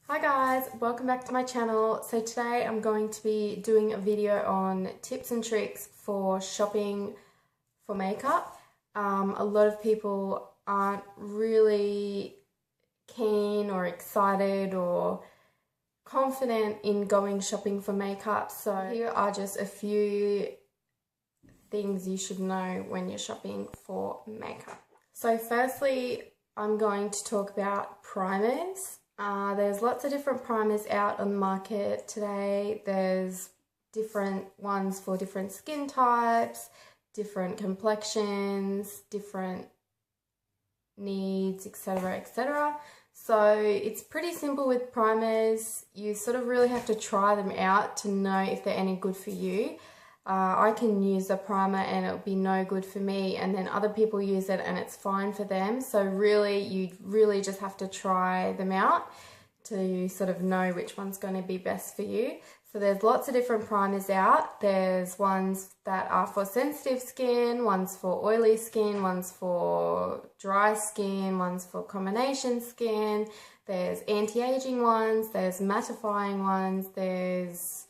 Hi guys, welcome back to my channel. So today I'm going to be doing a video on tips and tricks for shopping for makeup. A lot of people aren't really keen or excited or confident in going shopping for makeup. So here are just a few things you should know when you're shopping for makeup. So firstly, I'm going to talk about primers. There's lots of different primers out on the market today. There's different ones for different skin types, different complexions, different needs, etc., etc. So it's pretty simple with primers. You sort of really have to try them out to know if they're any good for you. I can use a primer and it'll be no good for me, and then other people use it and it's fine for them. So really, you really just have to try them out to sort of know which one's going to be best for you. So there's lots of different primers out. There's ones that are for sensitive skin, ones for oily skin, ones for dry skin, ones for combination skin. There's anti-aging ones, there's mattifying ones, there's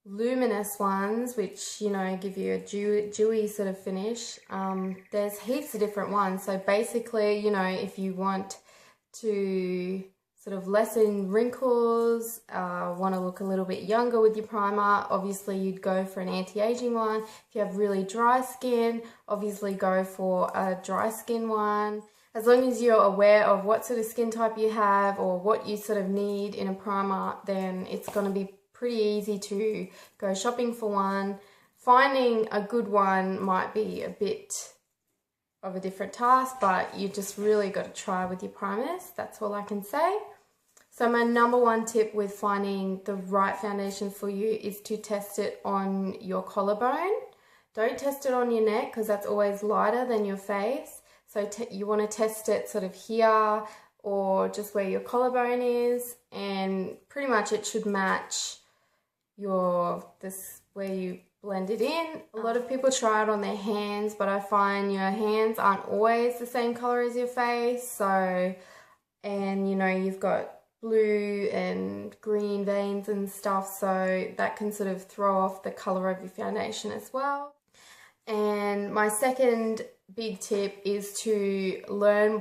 luminous ones, which, you know, give you a dewy sort of finish. There's heaps of different ones. So basically, you know, if you want to sort of lessen wrinkles, want to look a little bit younger with your primer, obviously you'd go for an anti-aging one. If you have really dry skin, obviously go for a dry skin one. As long as you're aware of what sort of skin type you have or what you sort of need in a primer, then it's going to be pretty easy to go shopping for one. Finding a good one might be a bit of a different task, but you just really got to try with your primers. That's all I can say. So my number one tip with finding the right foundation for you is to test it on your collarbone. Don't test it on your neck because that's always lighter than your face. So you want to test it sort of here or just where your collarbone is, and pretty much it should match where you blend it in. A lot of people try it on their hands, but I find your hands aren't always the same color as your face. So, and you know, you've got blue and green veins and stuff, so that can sort of throw off the color of your foundation as well. And my second big tip is to learn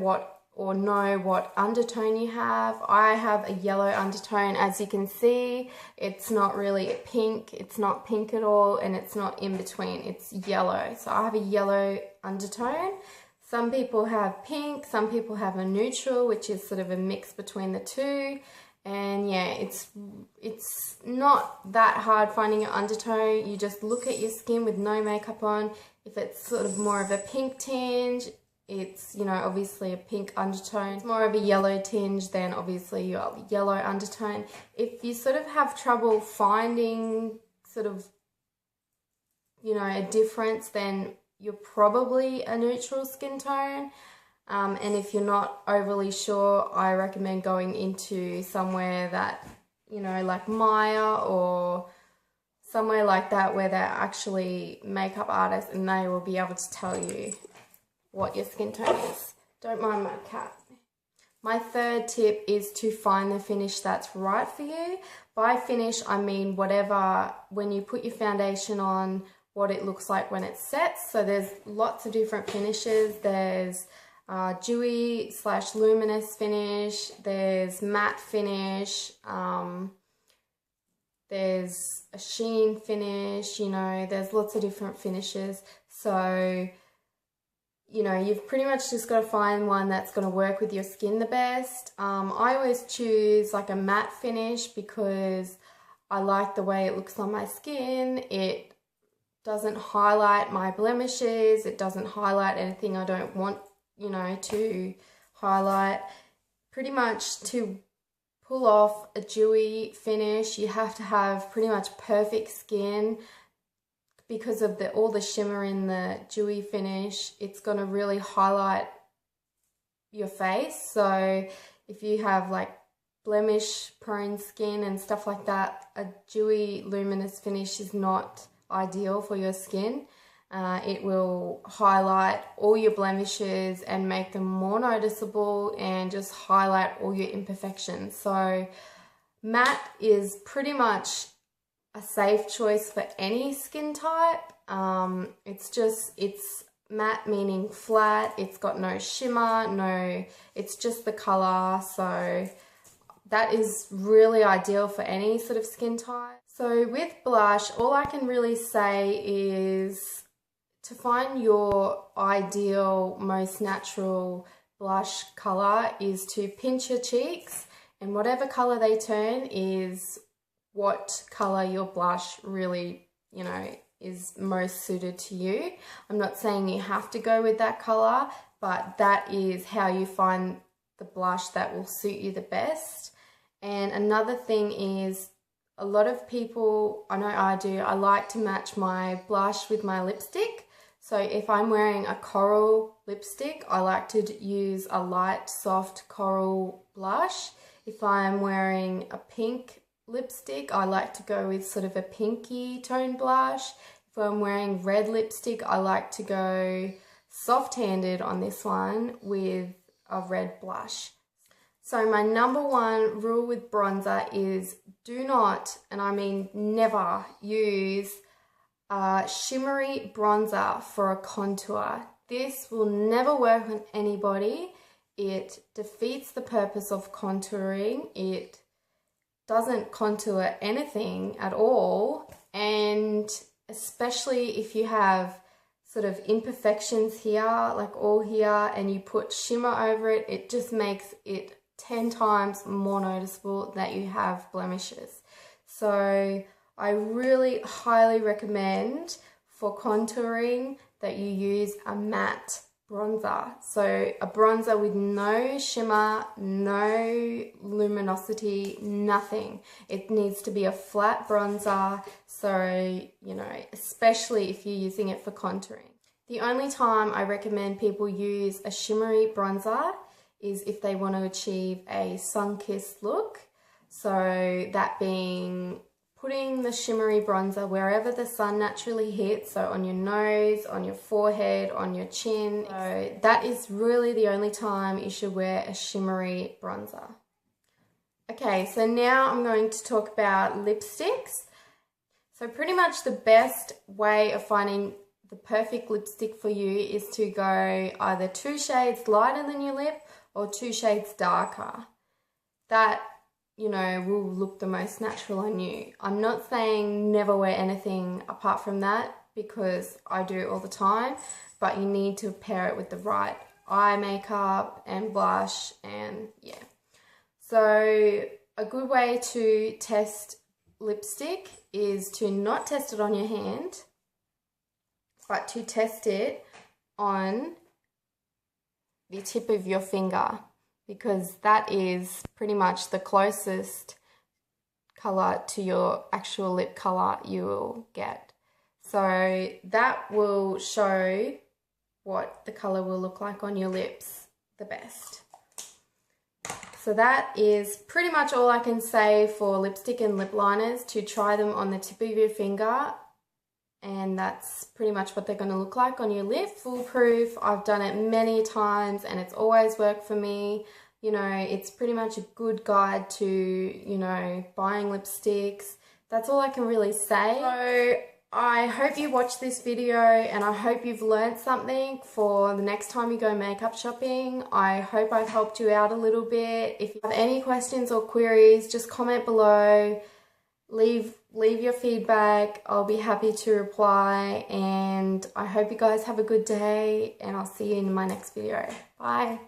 know what undertone you have. I have a yellow undertone, as you can see. It's not really a pink, it's not pink at all, and it's not in between, it's yellow. So I have a yellow undertone. Some people have pink, some people have a neutral, which is sort of a mix between the two. And yeah, it's not that hard finding your undertone. You just look at your skin with no makeup on. If it's sort of more of a pink tinge, it's, you know, obviously a pink undertone. It's more of a yellow tinge, then obviously your yellow undertone. If you sort of have trouble finding sort of, you know, a difference, then you're probably a neutral skin tone. And if you're not overly sure, I recommend going into somewhere that, you know, like Maya or somewhere like that where they're actually makeup artists, and they will be able to tell you what your skin tone is. Don't mind my cat. My third tip is to find the finish that's right for you. By finish, I mean when you put your foundation on, what it looks like when it sets. So there's lots of different finishes. There's dewy / luminous finish, there's matte finish, there's a sheen finish, you know, there's lots of different finishes. So, you know, you've pretty much just got to find one that's going to work with your skin the best. I always choose like a matte finish because I like the way it looks on my skin. It doesn't highlight my blemishes, it doesn't highlight anything I don't want, you know, to highlight. Pretty much to pull off a dewy finish, you have to have pretty much perfect skin because of all the shimmer in the dewy finish. It's going to really highlight your face. So if you have like blemish prone skin and stuff like that, a dewy luminous finish is not ideal for your skin. It will highlight all your blemishes and make them more noticeable and just highlight all your imperfections. So matte is pretty much a safe choice for any skin type. It's matte meaning flat, it's got no shimmer, it's just the color. So that is really ideal for any sort of skin type. So with blush, all I can really say is to find your ideal, most natural blush color is to pinch your cheeks, and whatever color they turn is what color your blush really, is most suited to you. I'm not saying you have to go with that color, but that is how you find the blush that will suit you the best. And another thing is, a lot of people, I know I do, I like to match my blush with my lipstick. So if I'm wearing a coral lipstick, I like to use a light, soft coral blush. If I'm wearing a pink lipstick, I like to go with sort of a pinky tone blush. If I'm wearing red lipstick, I like to go soft-handed on this one with a red blush. So my number one rule with bronzer is do not, and I mean never, use a shimmery bronzer for a contour. This will never work on anybody. It defeats the purpose of contouring. It doesn't contour anything at all, and especially if you have sort of imperfections here, like all here, and you put shimmer over it, it just makes it 10 times more noticeable that you have blemishes. So I really highly recommend for contouring that you use a matte bronzer. So a bronzer with no shimmer, no luminosity, nothing. It needs to be a flat bronzer, so especially if you're using it for contouring. The only time I recommend people use a shimmery bronzer is if they want to achieve a sun-kissed look. So that being putting the shimmery bronzer wherever the sun naturally hits, so on your nose, on your forehead, on your chin. So that is really the only time you should wear a shimmery bronzer. Okay, so now I'm going to talk about lipsticks. So pretty much the best way of finding the perfect lipstick for you is to go either 2 shades lighter than your lip or 2 shades darker. That will look the most natural on you. I'm not saying never wear anything apart from that, because I do all the time, but you need to pair it with the right eye makeup and blush, and yeah. So a good way to test lipstick is to not test it on your hand, but to test it on the tip of your finger, because that is pretty much the closest color to your actual lip color you will get. So that will show what the color will look like on your lips the best. So that is pretty much all I can say for lipstick and lip liners, to try them on the tip of your finger, and that's pretty much what they're going to look like on your lip. Foolproof. I've done it many times and it's always worked for me. It's pretty much a good guide to, buying lipsticks. That's all I can really say. So I hope you watched this video, and I hope you've learned something for the next time you go makeup shopping. I hope I've helped you out a little bit. If you have any questions or queries, just comment below. Leave your feedback. I'll be happy to reply, and I hope you guys have a good day, and I'll see you in my next video. Bye.